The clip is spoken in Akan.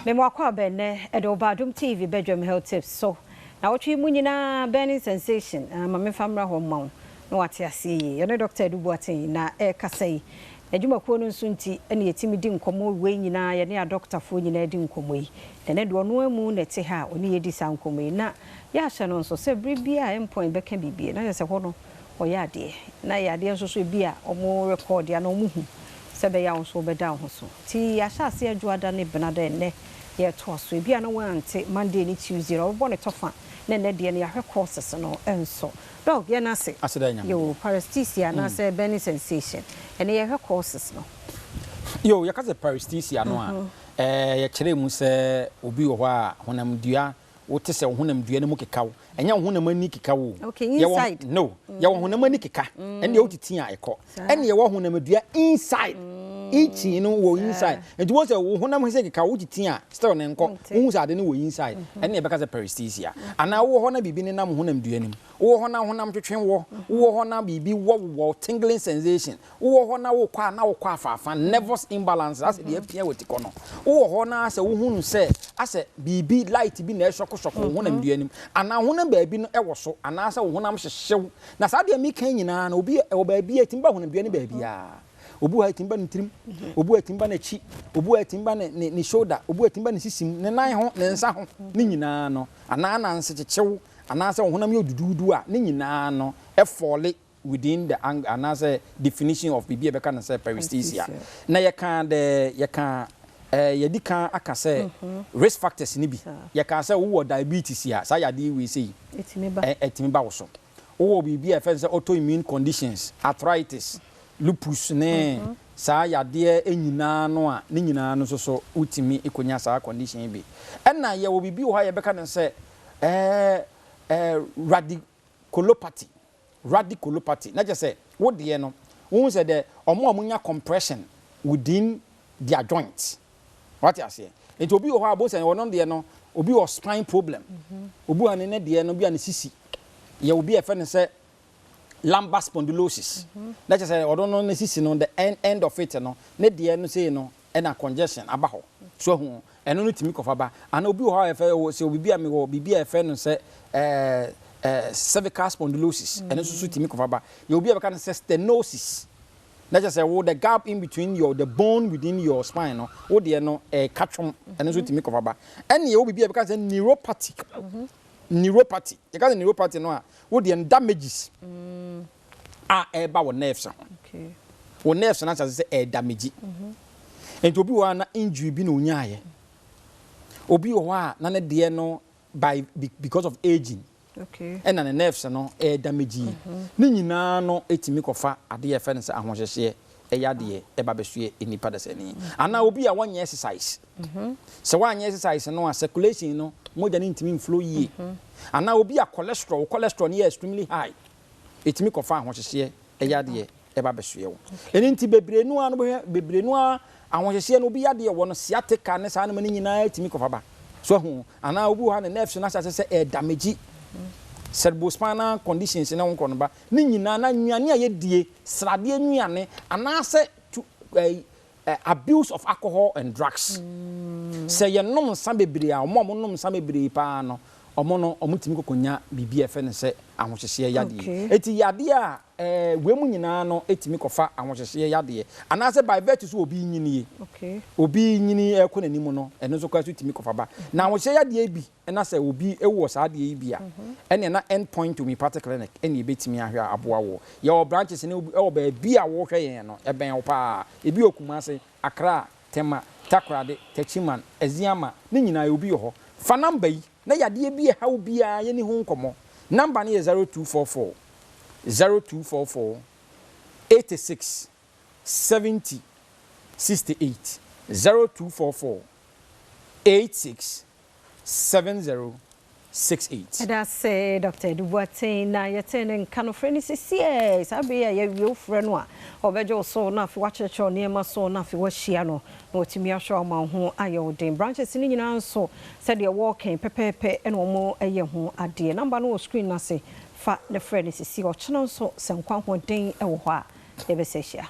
Memo akwa benne Adom TV bedroom health tips so na wotwe mu nyina burning sensation mame famra ho mawo na wate ase ye no Dr. Adubuaten na kasai adwumakuo no nso nti ene yetimi di nkomo we nyina ye ne a doctor fo nyina di nkomo yi ne do no amu na te ha oni yedi sa nkomo yi na ya hye no nso se bribia endpoint beka bibie na se ho no oya ade na ya ade nso so bia omo record ya na omo hu sebe ya nso be down ho so ti ya sha ase adwuada ne benada ne ye to so bia na wante Monday ni Tuesday ro bo ne tofa na ne de ne ya hwe courses no enso dog ya na se yo paresthesia na se burning sensation ene ye hwe courses no yo ya ka se paresthesia no a ye kire mu se obi wo a honam dua wote se honam dua ne mu kekaw enya honam ani kekaw okay inside no ya honam ani keka ene ye otiti a ekọ ene ye honam dua inside each no wo inside and you want to honam hese keka wo titi a still ne nko wo sa de ne wo inside ene ye beka se paresthesia ana wo ho na bibi ne nam honam dua nim wo ho na honam twetwen wo ho na bibi wo tingling sensation wo ho na wo kwa afafa nervous imbalance as the appear with ikono wo ho na se wo hunu se ase bibi light bi na shoko honam dua nim ana honam ba bi no ewo so ana se wo honam hyehyew na sa de mi kan nyina na obi e ba bi etimba honam dua ni ba bia obu atimba ne trim obu atimba na chi obu atimba ne shoulder obu atimba ne sisim ne nan ho ne nsa ho ne nyina no ana na nse kyechew ana se honam ye dududu a ne nyina no e fall within the ana se definition of bibi be kan say paresthesia na ye kan ye di kan aka say risk factors ni bi ye kan say wo diabetes ya sa ya di we say etimi ba wo so wo bibi e fe say autoimmune conditions arthritis lupus ne sa yade enyina no a ne nyina no so utimi ikonya sa condition bi enna ye wo bibi wo ha ye beka ne se radiculopathy na je se wo de no wo se de omo nya compression within their joints what you say it obi wo ha abo se wono de no obi wo spine problem obi ane ne de no bi ane sisi ye obi e fe ne se lumbar spondylosis that is I don't know necessity no the end of it no ne de no say no and a congestion aba ho so hu eno no timi kofa ba ana obi ho afa say obi bia me wo bibia afa no say cervical spondylosis eno so timi kofa ba you obi aba kan say stenosis that is say the gap in between the bone within your spine no wo de no katwom eno so timi kofa ba ene ye obi bia aba kan say neuropathy you can neuropathy no a wo de damages eba wo nerves okay wo nerves na say damage enti obi wa na injury bi na onyaye obi wo a na ne de no because of aging okay and na nerves no damage ni nyina no etimi kofa ade ye fe ne say ahohyehyɛ eyade eba besue enipa da sani ana obi a wanye exercise se wanye exercise no a circulation no moja ni ntimi flow yi ana obi a cholesterol ni extremely high etimi kofa ahohyehyɛ eyade eba besue wo eni nti bebrenu a ahohyehyɛ no obi yade wo no sciatica ne sa na mani nyina etimi kofa ba so hu ana obi ha ne nerves na say damage cerebrospinal conditions na won kono ba ni nyina na nnuane a yedie srade nnuane ana se abuse of alcohol and drugs say ye nom nsa bebre a omo nom nsa bebre pa no omo no omutimi kokonya bibia fe ne se ahohyehyɛ yade eti yade a we mu nyina no etimi kofa ahohyehyɛ yade ana se by virtue so obi nyini obi nyini ekonanim no eno so kwaso etimi kofa ba na ahohyehyɛ yade bi na se obi ewo sa de bi a ene na end point to Homeopathic clinic ene betimi ahwe aboa wo ye o branches ne e ba bi a wo hwe yen no eben wo pa ebi Okumase Accra Tema Takoradi Techiman Eziama ne nyina obi ho fa number yi na yade bi ha wo bia ye ni ho nkomo number ni 0244 86 70 68 0244 86 70 68. That's Dr. Adubuaten na yetene kanofreni sisi sabe ya ye freno a obejo so na fi wachecho niema so na fi wahia no na otimi ahwa ma ho ayodin branches ni nyina nso said the walking pepepe ene omo eye ho ade number no screen na se fa the friend sisi o cheno so senkwa hoden e wo ho a de be se hia